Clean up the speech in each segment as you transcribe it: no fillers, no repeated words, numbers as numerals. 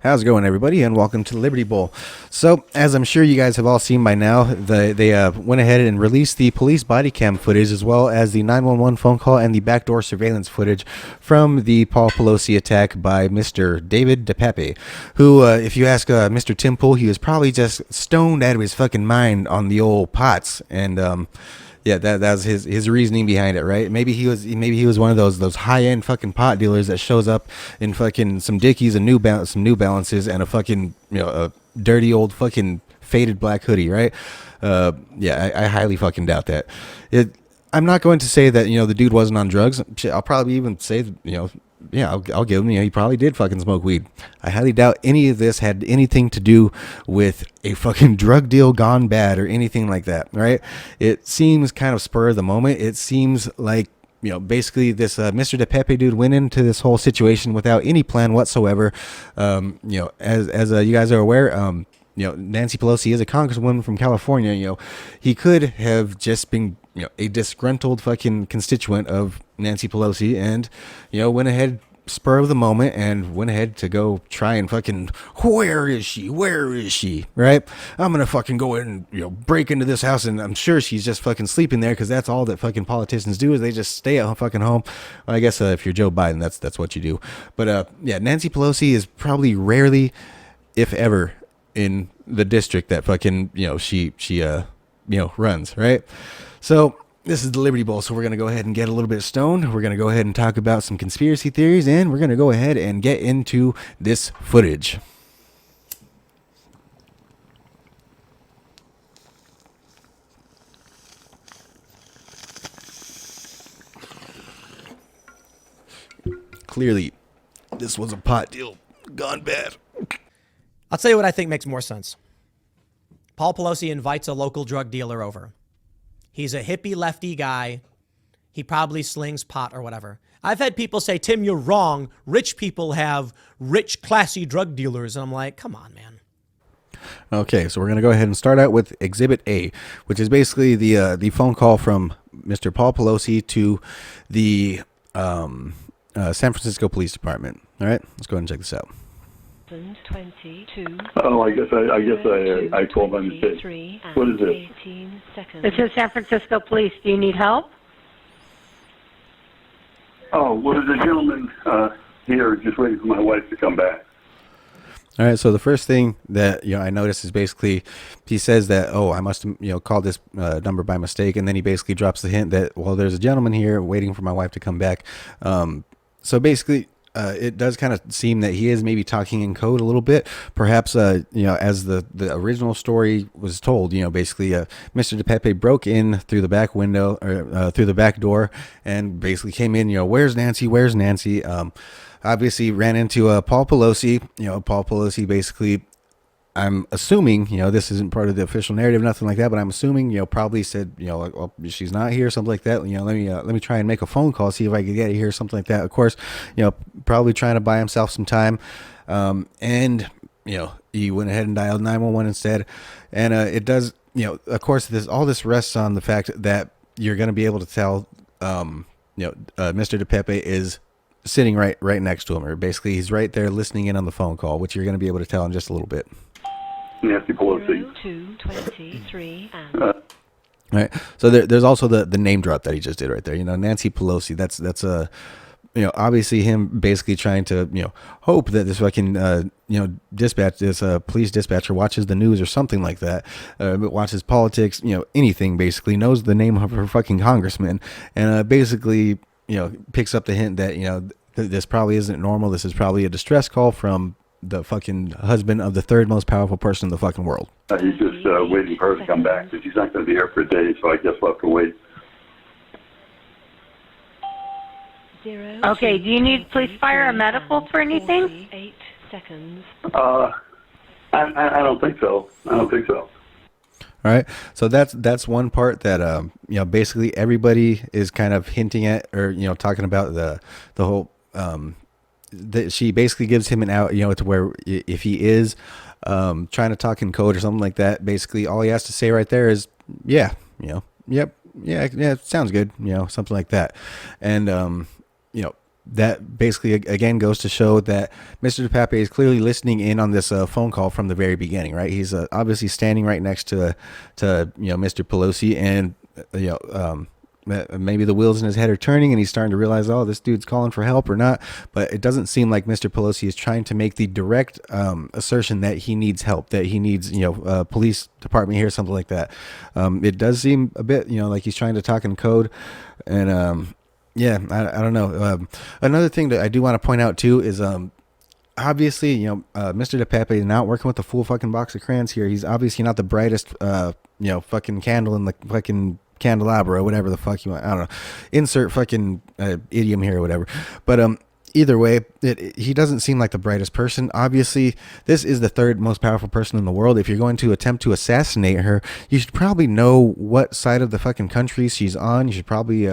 How's it going, everybody, and welcome to the Liberty Bowl. So, as I'm sure you guys have all seen by now, they went ahead and released the police body cam footage as well as the 911 phone call and the backdoor surveillance footage from the Paul Pelosi attack by Mr. David DePape, who, if you ask Mr. Tim Pool, he was probably just stoned out of his fucking mind on the old pots, and yeah, that was his reasoning behind it, right? Maybe he was one of those high end fucking pot dealers that shows up in fucking some Dickies and some New Balances and a fucking a dirty old fucking faded black hoodie, right? Yeah, I highly fucking doubt that. I'm not going to say that the dude wasn't on drugs. Shit, I'll probably even say yeah, I'll give him. He probably did fucking smoke weed. I highly doubt any of this had anything to do with a fucking drug deal gone bad or anything like that, right? It seems kind of spur of the moment. It seems like basically this Mr. DePepe dude went into this whole situation without any plan whatsoever. As you guys are aware, Nancy Pelosi is a congresswoman from California. He could have just been a disgruntled fucking constituent of Nancy Pelosi and went ahead spur of the moment and went ahead to go try and fucking where is she, right? I'm gonna fucking go in and break into this house, and I'm sure she's just fucking sleeping there because that's all that fucking politicians do is they just stay at fucking home. Well, I guess if you're Joe Biden, that's what you do. But yeah, Nancy Pelosi is probably rarely, if ever, in the district that fucking she runs, right? So this is the Liberty Bowl, so we're going to go ahead and get a little bit stoned. We're going to go ahead and talk about some conspiracy theories, and we're going to go ahead and get into this footage. Clearly, this was a pot deal gone bad. I'll tell you what I think makes more sense. Paul Pelosi invites a local drug dealer over. He's a hippie lefty guy. He probably slings pot or whatever. I've had people say, Tim, you're wrong. Rich people have rich, classy drug dealers. And I'm like, come on, man. Okay, so we're going to go ahead and start out with Exhibit A, which is basically the phone call from Mr. Paul Pelosi to the San Francisco Police Department. All right, let's go ahead and check this out. 22. Oh, I guess I called by mistake. What is it? This is San Francisco Police. Do you need help? Oh, well, there's a gentleman here just waiting for my wife to come back. All right, so the first thing that I noticed is basically he says that, oh, I must have called this number by mistake, and then he basically drops the hint that, well, there's a gentleman here waiting for my wife to come back. So basically, it does kind of seem that he is maybe talking in code a little bit. Perhaps, as the original story was told, basically Mr. DePepe broke in through the back window or through the back door and basically came in, where's Nancy? Where's Nancy? Obviously ran into Paul Pelosi. Paul Pelosi basically, I'm assuming, this isn't part of the official narrative, nothing like that, but I'm assuming, probably said, like, well, she's not here, something like that. Let me try and make a phone call, see if I can get her here, something like that. Of course, probably trying to buy himself some time. And he went ahead and dialed 911 instead. And it does, of course, this rests on the fact that you're going to be able to tell, Mr. DePepe is sitting right next to him, or basically he's right there listening in on the phone call, which you're going to be able to tell in just a little bit. Nancy Pelosi. 223 and All right. So there's also the name drop that he just did right there. Nancy Pelosi. That's a obviously him basically trying to hope that this fucking police dispatcher watches the news or something like that, watches politics, anything, basically knows the name of her fucking congressman, and basically picks up the hint that this probably isn't normal. This is probably a distress call from the fucking husband of the third most powerful person in the fucking world. He's just waiting for her to come back because she's not going to be here for a day, so I guess we'll have to wait. Okay, do you need police, fire, or medical for anything? 8 seconds. I don't think so. All right, so that's one part that basically everybody is kind of hinting at, or talking about the whole she basically gives him an out, to where if he is trying to talk in code or something like that, basically all he has to say right there is yep, yeah, sounds good, something like that, and that basically again goes to show that Mr. DePape is clearly listening in on this phone call from the very beginning, right? He's obviously standing right next to Mr. Pelosi, and maybe the wheels in his head are turning and he's starting to realize, oh, this dude's calling for help or not. But it doesn't seem like Mr. Pelosi is trying to make the direct assertion that he needs help, that he needs, police department here, something like that. It does seem a bit, like he's trying to talk in code. And I don't know. Another thing that I do want to point out too is obviously, Mr. DePape is not working with a full fucking box of crayons here. He's obviously not the brightest, fucking candle in the fucking candelabra or whatever the fuck you want. I don't know. Insert fucking idiom here or whatever. But either way, he doesn't seem like the brightest person. Obviously, this is the third most powerful person in the world. If you're going to attempt to assassinate her, you should probably know what side of the fucking country she's on. You should probably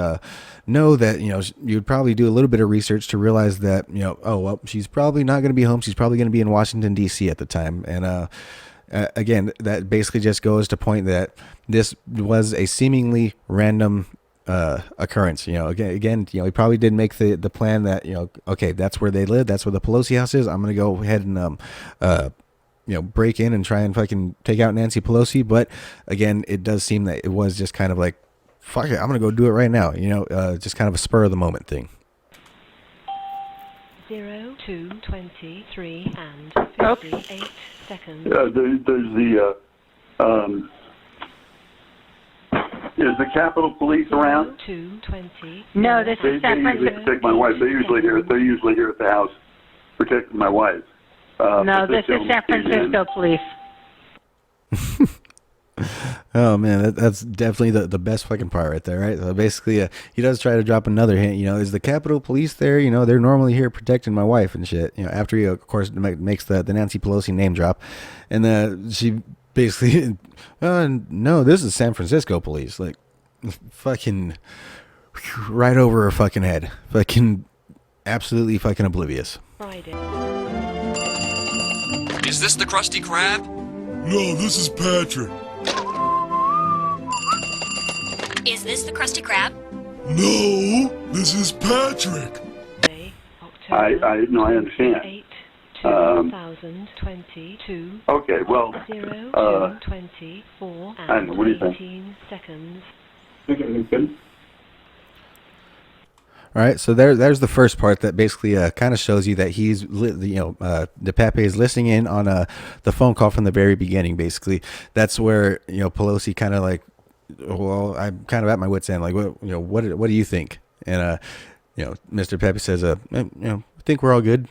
know that, you'd probably do a little bit of research to realize that, oh, well, she's probably not going to be home. She's probably going to be in Washington, D.C. at the time. And again, that basically just goes to point that this was a seemingly random occurrence. Again, he probably did make the plan that, okay, that's where they live. That's where the Pelosi house is. I'm going to go ahead and, break in and try and fucking take out Nancy Pelosi. But again, it does seem that it was just kind of like, fuck it, I'm going to go do it right now. Just kind of a spur of the moment thing. 0 to 23 and 58 seconds. There's the is the Capitol Police around? 2 20. No, this They is San usually Francisco. protect my wife. They're usually here at the house protecting my wife. No, But this is gentleman San came in. Francisco Police. Oh man, that's definitely the best fucking part right there, right? So basically, he does try to drop another hint. Is the Capitol Police there? They're normally here protecting my wife and shit. After he, of course, makes the Nancy Pelosi name drop, and she basically, no, this is San Francisco Police, like fucking right over her fucking head, fucking absolutely fucking oblivious. Friday. Is this the Krusty Krab? No, this is Patrick. Is this the Krusty Krab? No, this is Patrick. I understand. 8 2022. Okay, well, 0 to 24 I don't know, what do you think? 18 seconds. All right, so there's the first part that basically kind of shows you that he's DePape is listening in on the phone call from the very beginning. Basically, that's where Pelosi kind of like, well, I'm kind of at my wit's end. Like, what do you think? And Mr. Pepe says, I think we're all good.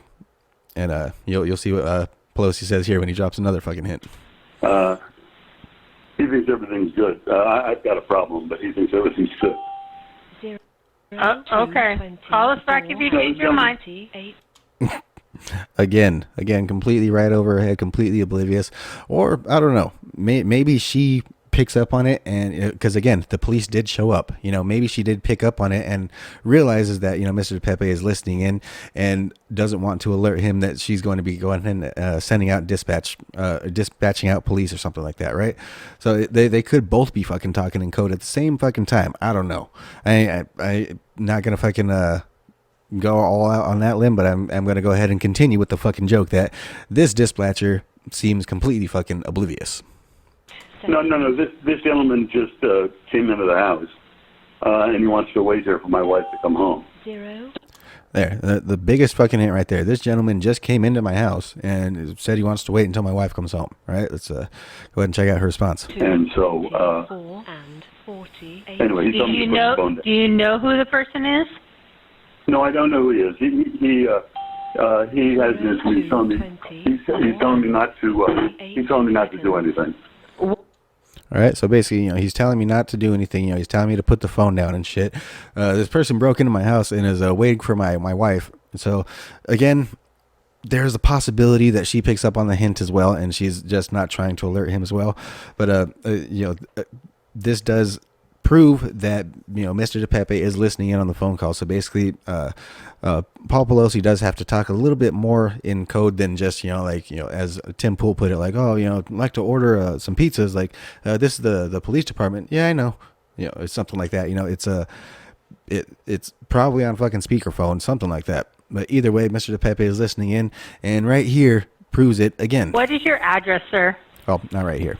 And you'll see what Pelosi says here when he drops another fucking hint. He thinks everything's good. I've got a problem, but he thinks everything's good. 0 Okay. Call us back if you change your mind. 28. Again, completely right over her head, completely oblivious. Or, I don't know, maybe she picks up on it, and because again, the police did show up. Maybe she did pick up on it and realizes that Mr. Pepe is listening in and doesn't want to alert him that she's going to be going and sending out dispatching out police or something like that, right? So they could both be fucking talking in code at the same fucking time. I don't know. I not gonna fucking go all out on that limb, but I'm gonna go ahead and continue with the fucking joke that this dispatcher seems completely fucking oblivious. No. This gentleman just came into the house, and he wants to wait here for my wife to come home. 0. There, the biggest fucking hint right there. This gentleman just came into my house and said he wants to wait until my wife comes home. Right? Let's go ahead and check out her response. And so, 4 and 48. anyway, he Do told me you to put the phone know? down. Do you know who the person is? No, I don't know who he is. He has this. He's telling me not to. He's telling me not to do anything. All right, so basically, he's telling me not to do anything. He's telling me to put the phone down and shit. This person broke into my house and is waiting for my wife. So, again, there's a possibility that she picks up on the hint as well, and she's just not trying to alert him as well. But this does prove that Mr. DePape is listening in on the phone call. So basically, Paul Pelosi does have to talk a little bit more in code than just as Tim Pool put it, like, oh, I'd like to order some pizzas. Like, this is the police department. Yeah, I know. It's something like that. It's it's probably on fucking speakerphone, something like that. But either way, Mr. DePepe is listening in, and right here proves it again. What is your address, sir? Oh, not right here.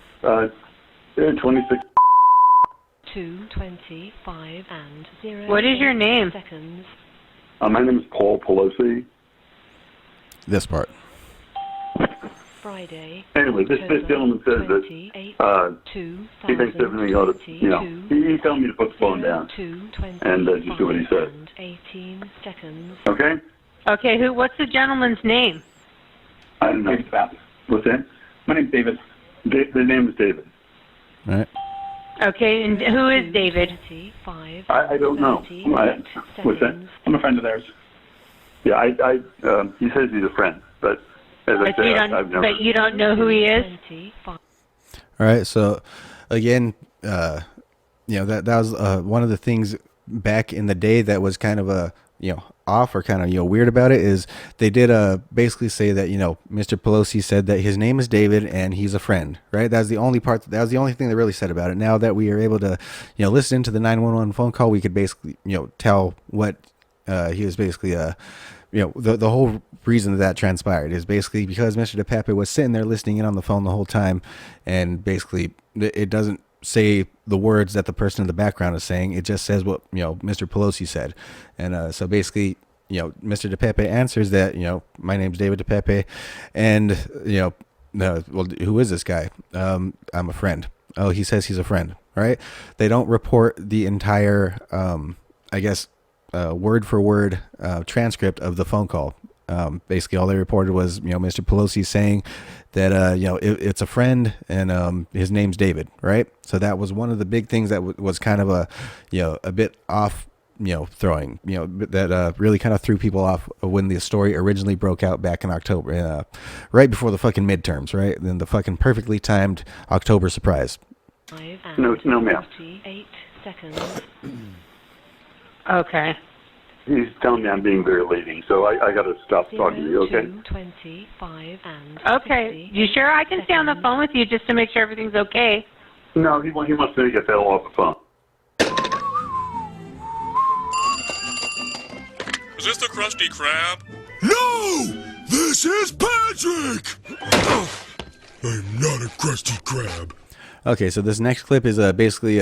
26. 2:25 and 0. What is your name? Seconds. My name is Paul Pelosi. This part. Friday. Anyway, this gentleman says that he thinks everything ought to, he told me to put the phone down and just do what he said. 18 seconds. Okay? Okay, what's the gentleman's name? I don't know. What's that? My name's David. The name is David. All right. Okay, and who is David? I don't know. What's that? I'm a friend of theirs. Yeah, he says he's a friend, but as I said, I've never. But you don't know who he is? All right. So, again, that was one of the things back in the day that was kind of off or kind of weird about it is they did basically say that Mr. Pelosi said that his name is David and he's a friend, right? That was the only part. That was the only thing they really said about it. Now that we are able to listen to the 911 phone call, we could basically tell what he was basically the whole reason that transpired is basically because Mr. DePepe was sitting there listening in on the phone the whole time, and basically it doesn't say the words that the person in the background is saying. It just says what Mr. Pelosi said, and so basically Mr. DePepe answers that my name's David DePepe, and well, who is this guy? I'm a friend. Oh, he says he's a friend, right? They don't report the entire word for word transcript of the phone call. Basically all they reported was Mr. Pelosi saying that it's a friend and his name's David, right? So that was one of the big things that was kind of a bit off throwing that really kind of threw people off when the story originally broke out back in October, right before the fucking midterms, right? Then the fucking perfectly timed October surprise. No, ma'am. 8 seconds. Okay. He's telling me I'm being very leading, so I got to stop talking to you, okay? 25 and Okay. You sure I can stay on the phone with you just to make sure everything's okay? No, he wants me to get that off the phone. Is this the Krusty Krab? No! This is Patrick! I'm not a Krusty Krab. Okay, so this next clip is basically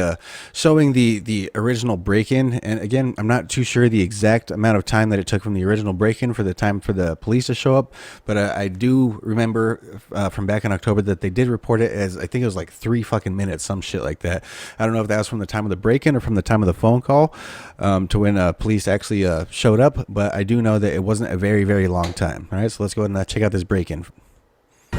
showing the original break-in, and again, I'm not too sure the exact amount of time that it took from the original break-in for the time for the police to show up, but I do remember from back in October that they did report it as, I think it was like 3 fucking minutes, some shit like that. I don't know if that was from the time of the break-in or from the time of the phone call to when police actually showed up, but I do know that it wasn't a very, very long time. All right, so let's go ahead and check out this break-in.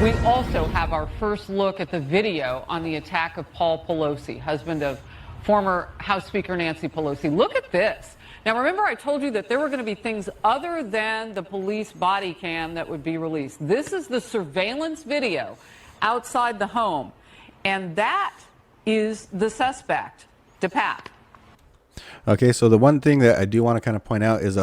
We also have our first look at the video on the attack of Paul Pelosi, husband of former House Speaker Nancy Pelosi. Look at this. Now, remember I told you that there were going to be things other than the police body cam that would be released. This is the surveillance video outside the home, and that is the suspect, DePape. Okay, so the one thing that I do want to kind of point out is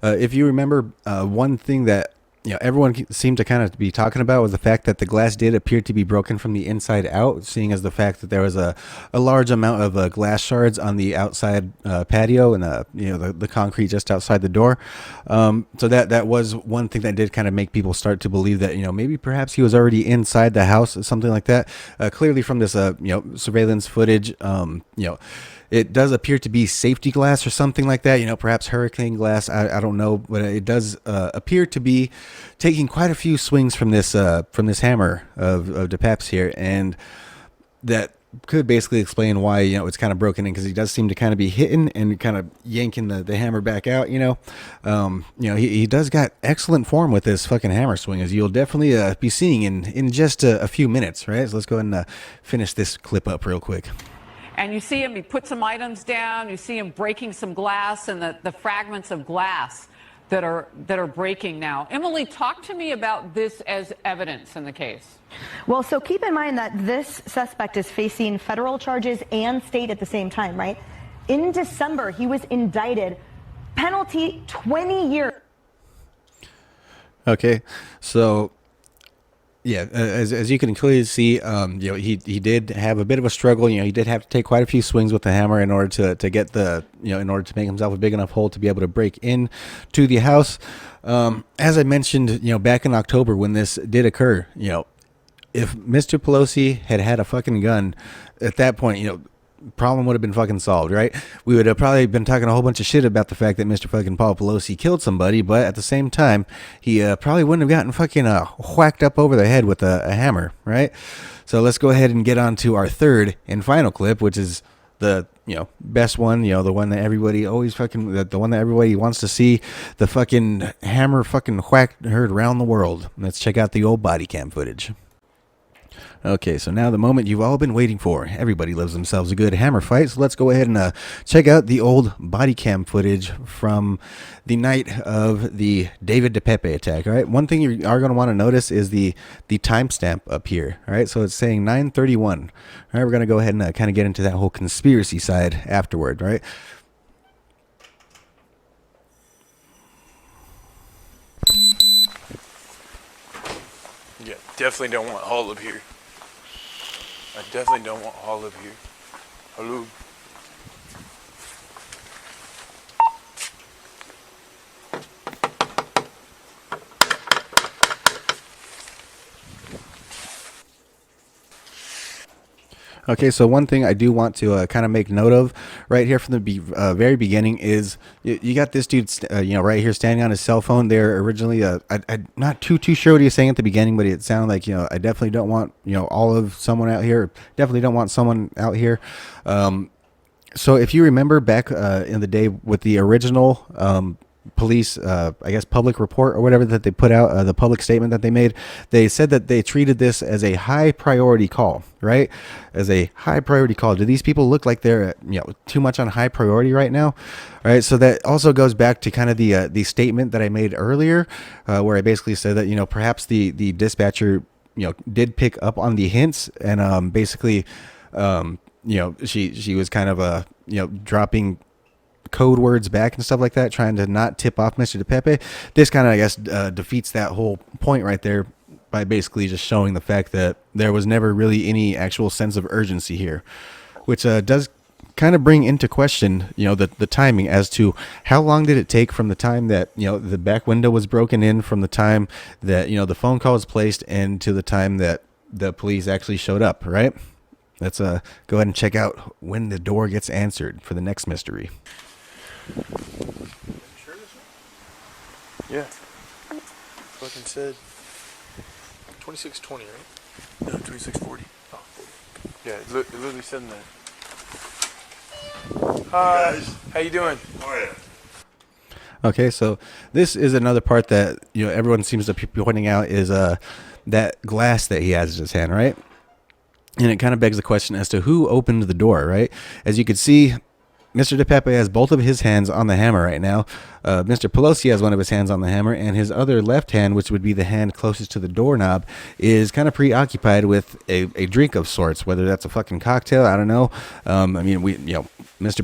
if you remember one thing that everyone seemed to kind of be talking about was the fact that the glass did appear to be broken from the inside out, seeing as the fact that there was a large amount of glass shards on the outside patio and the concrete just outside the door. So that was one thing that did kind of make people start to believe that maybe perhaps he was already inside the house or something like that. Clearly from this surveillance footage, it does appear to be safety glass or something like that, perhaps hurricane glass. I don't know, but it does appear to be taking quite a few swings from this hammer of DePape's here, and that could basically explain why it's kind of broken in, because he does seem to kind of be hitting and kind of yanking the hammer back out. He does got excellent form with this fucking hammer swing, as you'll definitely be seeing in just a few minutes, right? So let's go ahead and finish this clip up real quick. And you see him, he put some items down, you see him breaking some glass and the fragments of glass that are breaking now. Emily, talk to me about this as evidence in the case. Well, so keep in mind that this suspect is facing federal charges and state at the same time, right? In December, he was indicted, penalty 20 years. Okay, so Yeah, as you can clearly see, he did have a bit of a struggle. He did have to take quite a few swings with the hammer in order to get in order to make himself a big enough hole to be able to break in to the house. As I mentioned, back in October when this did occur, if Mr. Pelosi had had a fucking gun at that point, problem would have been fucking solved, right? We would have probably been talking a whole bunch of shit about the fact that Mr. fucking Paul Pelosi killed somebody, but at the same time, he probably wouldn't have gotten fucking whacked up over the head with a hammer, right? So let's go ahead and get on to our third and final clip, which is the best one, the one that everybody always fucking, the one that everybody wants to see, the fucking hammer fucking whack heard around the world. Let's check out the old body cam footage. Okay, so now the moment you've all been waiting for. Everybody loves themselves a good hammer fight, so let's go ahead and check out the old body cam footage from the night of the David DePepe attack. All right, one thing you are going to want to notice is the timestamp up here. All right, so it's saying 9:31. All right, we're going to go ahead and kind of get into that whole conspiracy side afterward. Right. Yeah, definitely don't want all of here. I definitely don't want all of here. Hello. Okay, so one thing I do want to kind of make note of right here from the very beginning is you got this dude, right here standing on his cell phone there originally. I'm not too sure what he was saying at the beginning, but it sounded like, I definitely don't want, all of someone out here. Definitely don't want someone out here. So if you remember back in the day with the original police, I guess, public report or whatever that they put out, the public statement that they made, they said that they treated this as a high priority call, right? As a high priority call. Do these people look like they're, too much on high priority right now? All right. So that also goes back to kind of the statement that I made earlier, where I basically said that, perhaps the dispatcher, did pick up on the hints and basically, she was kind of, dropping code words back and stuff like that, trying to not tip off Mr. DePepe. This kind of, I guess, defeats that whole point right there by basically just showing the fact that there was never really any actual sense of urgency here, which does kind of bring into question, the timing as to how long did it take from the time that, the back window was broken in, from the time that, the phone call was placed, and to the time that the police actually showed up, right? Let's go ahead and check out when the door gets answered for the next mystery. Yeah. Fucking said 2620, right? No, 2640. Oh, 40. Yeah, it literally said that. Hi. Hey guys. How you doing? How are you? Okay, so this is another part that everyone seems to be pointing out is that glass that he has in his hand, right? And it kind of begs the question as to who opened the door, right? As you can see, Mr. DePepe has both of his hands on the hammer right now. Mr. Pelosi has one of his hands on the hammer, and his other left hand, which would be the hand closest to the doorknob, is kind of preoccupied with a drink of sorts, whether that's a fucking cocktail, I don't know. Mr.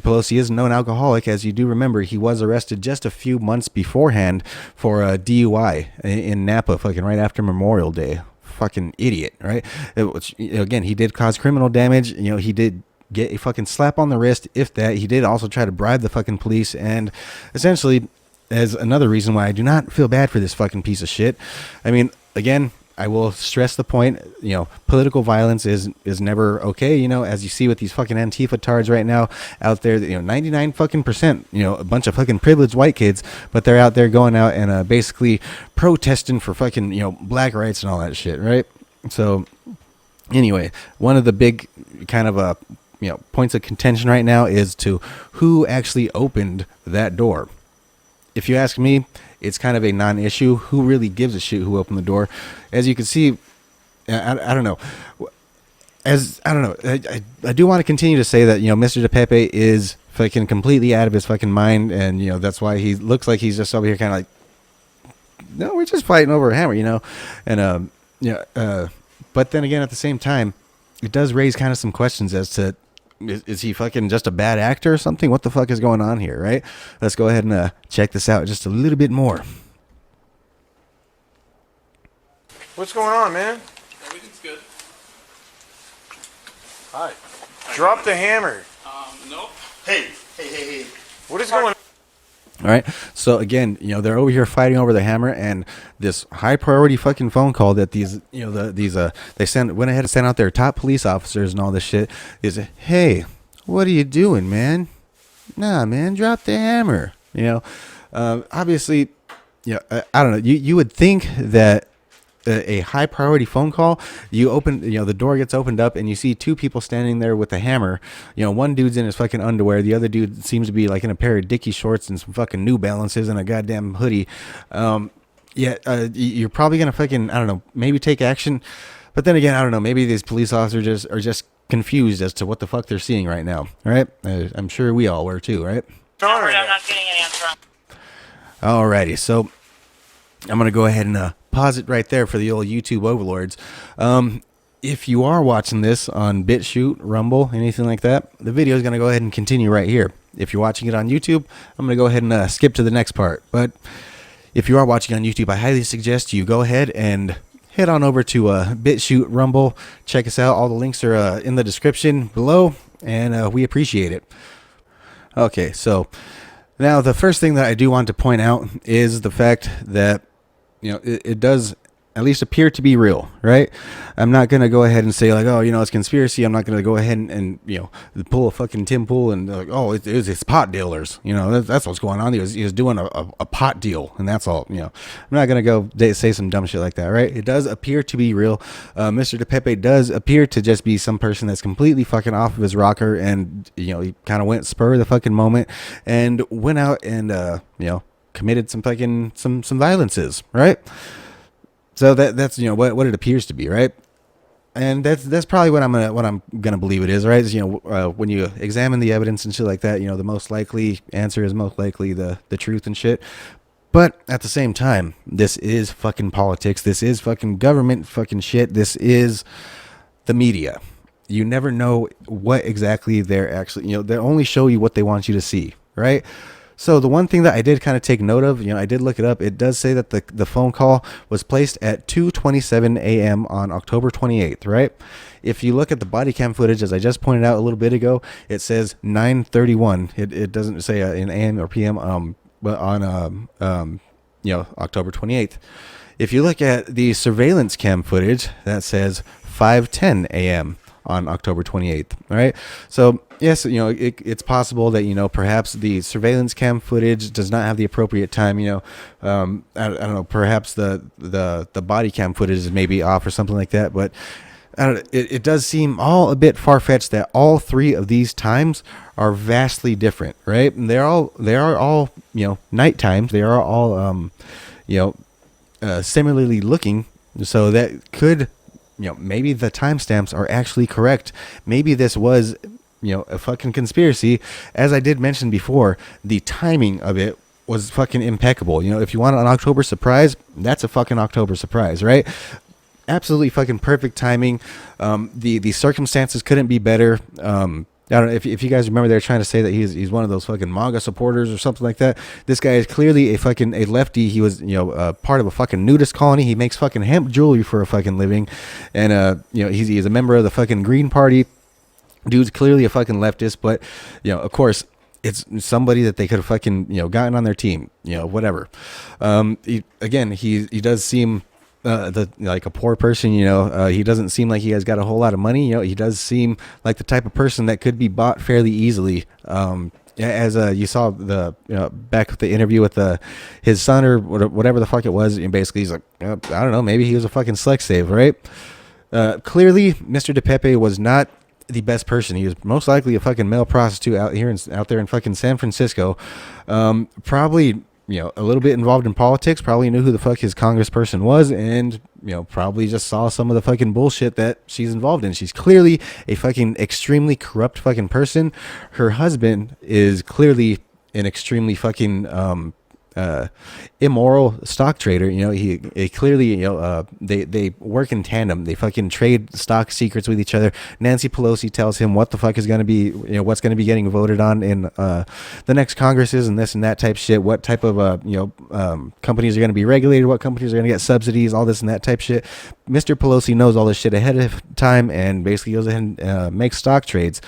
Pelosi is a known alcoholic. As you do remember, he was arrested just a few months beforehand for a DUI in Napa, fucking right after Memorial Day. Fucking idiot, right? Again, he did cause criminal damage. He did get a fucking slap on the wrist, if that. He did also try to bribe the fucking police, and essentially, as another reason why I do not feel bad for this fucking piece of shit. I mean, again, I will stress the point, political violence is never okay, as you see with these fucking Antifa tards right now out there, 99 fucking percent, a bunch of fucking privileged white kids, but they're out there going out and basically protesting for fucking, black rights and all that shit, right? So anyway, one of the big kind of points of contention right now is to who actually opened that door. If you ask me, it's kind of a non-issue. Who really gives a shit who opened the door? As you can see, I don't know. I do want to continue to say that, Mr. DePepe is fucking completely out of his fucking mind, and, that's why he looks like he's just over here kind of like, no, we're just fighting over a hammer, and, but then again, at the same time, it does raise kind of some questions as to, is he fucking just a bad actor or something? What the fuck is going on here, right? Let's go ahead and check this out just a little bit more. What's going on, man? Everything's good. Hi. Drop the hammer. Nope. Hey. What is going on? All right. So again, they're over here fighting over the hammer, and this high priority fucking phone call that these, they went ahead and sent out their top police officers and all this shit is, hey, what are you doing, man? Nah, man, drop the hammer. Obviously, I don't know. You would think that a high priority phone call, you open, the door gets opened up and you see two people standing there with a hammer. One dude's in his fucking underwear. The other dude seems to be like in a pair of Dickie shorts and some fucking New Balances and a goddamn hoodie. You're probably going to fucking, I don't know, maybe take action. But then again, I don't know, maybe these police officers are just confused as to what the fuck they're seeing right now. All right. I'm sure we all were too, right? I'm not getting an answer. Alrighty. So I'm going to go ahead and pause it right there for the old YouTube overlords. If you are watching this on BitChute, Rumble, anything like that, the video is going to go ahead and continue right here. If you're watching it on YouTube, I'm going to go ahead and skip to the next part. But if you are watching on YouTube, I highly suggest you go ahead and head on over to BitChute, Rumble. Check us out. All the links are in the description below, and we appreciate it. Okay, so now the first thing that I do want to point out is the fact that it does at least appear to be real, right? I'm not going to go ahead and say like, oh, it's conspiracy. I'm not going to go ahead and pull a fucking Tim Pool and like, oh, it's pot dealers. That's what's going on. He was doing a pot deal, and that's all. I'm not going to go say some dumb shit like that, right? It does appear to be real. Mr. DePepe does appear to just be some person that's completely fucking off of his rocker, and he kind of went spur of the fucking moment and went out and committed some fucking some violences, right? So that's what it appears to be, right? And that's probably what I'm gonna believe it is, right? Is, when you examine the evidence and shit like that, the most likely answer is most likely the truth and shit. But at the same time, this is fucking politics. This is fucking government fucking shit. This is the media. You never know what exactly they're actually, they only show you what they want you to see, right? So the one thing that I did kind of take note of, I did look it up. It does say that the phone call was placed at 2:27 a.m. on October 28th, right? If you look at the body cam footage, as I just pointed out a little bit ago, it says 9:31. It doesn't say in a.m. or p.m. But on October 28th. If you look at the surveillance cam footage, that says 5:10 a.m. on October 28th, right? So yes, it's possible that, perhaps the surveillance cam footage does not have the appropriate time, I don't know, perhaps the body cam footage is maybe off or something like that, but it does seem all a bit far-fetched that all three of these times are vastly different, right? And they are all night times. They are all similarly looking, so that could maybe the timestamps are actually correct. Maybe this was a fucking conspiracy. As I did mention before, the timing of it was fucking impeccable. If you want an October surprise, that's a fucking October surprise, right? Absolutely fucking perfect timing. The circumstances couldn't be better. I don't know if you guys remember, they're trying to say that he's one of those fucking MAGA supporters or something like that. This guy is clearly a lefty. He was part of a fucking nudist colony. He makes fucking hemp jewelry for a fucking living, and he's a member of the fucking Green Party. Dude's clearly a fucking leftist, but of course it's somebody that they could have fucking gotten on their team. Whatever. He does seem like a poor person, he doesn't seem like he has got a whole lot of money. He does seem like the type of person that could be bought fairly easily. As you saw back with the interview with his son or whatever the fuck it was, and basically he's like, I don't know, maybe he was a fucking sex slave, right? Clearly, Mr. DePepe was not the best person. He was most likely a fucking male prostitute out there in fucking San Francisco. Probably a little bit involved in politics, probably knew who the fuck his congressperson was, and, probably just saw some of the fucking bullshit that she's involved in. She's clearly a fucking extremely corrupt fucking person. Her husband is clearly an extremely fucking, immoral stock trader. You know, he clearly, they work in tandem. They fucking trade stock secrets with each other. Nancy Pelosi tells him what the fuck is going to be, what's going to be getting voted on in the next Congresses and this and that type shit. What type of companies are going to be regulated? What companies are going to get subsidies? All this and that type shit. Mr. Pelosi knows all this shit ahead of time and basically goes ahead and makes stock trades.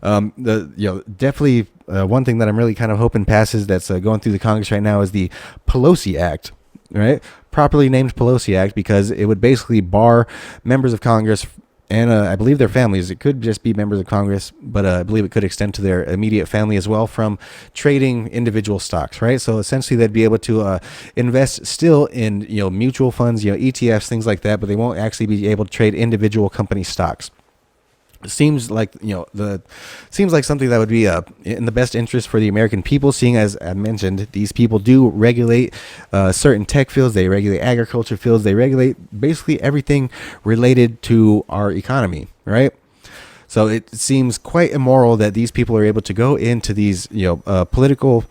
Definitely one thing that I'm really kind of hoping passes that's going through the Congress right now is the Pelosi Act, right? Properly named Pelosi Act, because it would basically bar members of Congress and I believe their families. It could just be members of Congress, but I believe it could extend to their immediate family as well from trading individual stocks, right? So essentially they'd be able to invest still in, mutual funds, ETFs, things like that, but they won't actually be able to trade individual company stocks. Seems like seems like something that would be in the best interest for the American people, seeing as I mentioned, these people do regulate certain tech fields, they regulate agriculture fields, they regulate basically everything related to our economy, right? So it seems quite immoral that these people are able to go into these political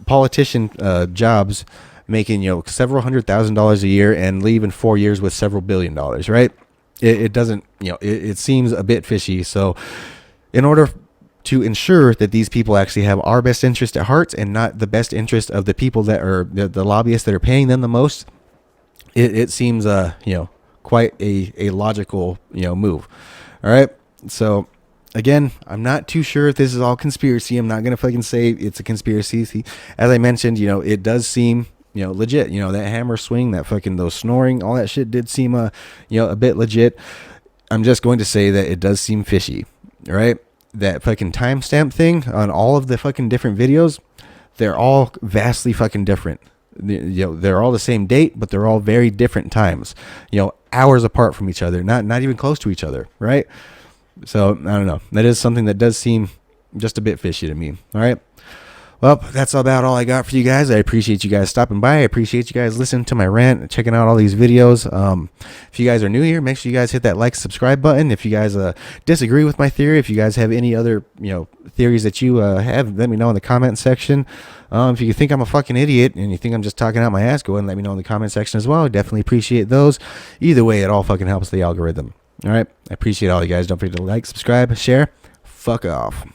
politician jobs, making several $100,000 a year and leave in 4 years with several $1 billion, right? It doesn't, it seems a bit fishy. So in order to ensure that these people actually have our best interest at heart and not the best interest of the people that are the lobbyists that are paying them the most, it seems, quite a logical, move. All right. So again, I'm not too sure if this is all conspiracy. I'm not going to fucking say it's a conspiracy. As I mentioned, it does seem legit. That hammer swing, that fucking those snoring, all that shit did seem a bit legit. I'm just going to say that it does seem fishy, right? That fucking timestamp thing on all of the fucking different videos, they're all vastly fucking different. They're all the same date, but they're all very different times. Hours apart from each other, not even close to each other, right? So I don't know. That is something that does seem just a bit fishy to me. All right. Well, that's about all I got for you guys. I appreciate you guys stopping by. I appreciate you guys listening to my rant and checking out all these videos. If you guys are new here, make sure you guys hit that like, subscribe button. If you guys disagree with my theory, if you guys have any other theories that you have, let me know in the comment section. If you think I'm a fucking idiot and you think I'm just talking out my ass, go ahead and let me know in the comment section as well. I definitely appreciate those. Either way, it all fucking helps the algorithm. All right. I appreciate all you guys. Don't forget to like, subscribe, share. Fuck off.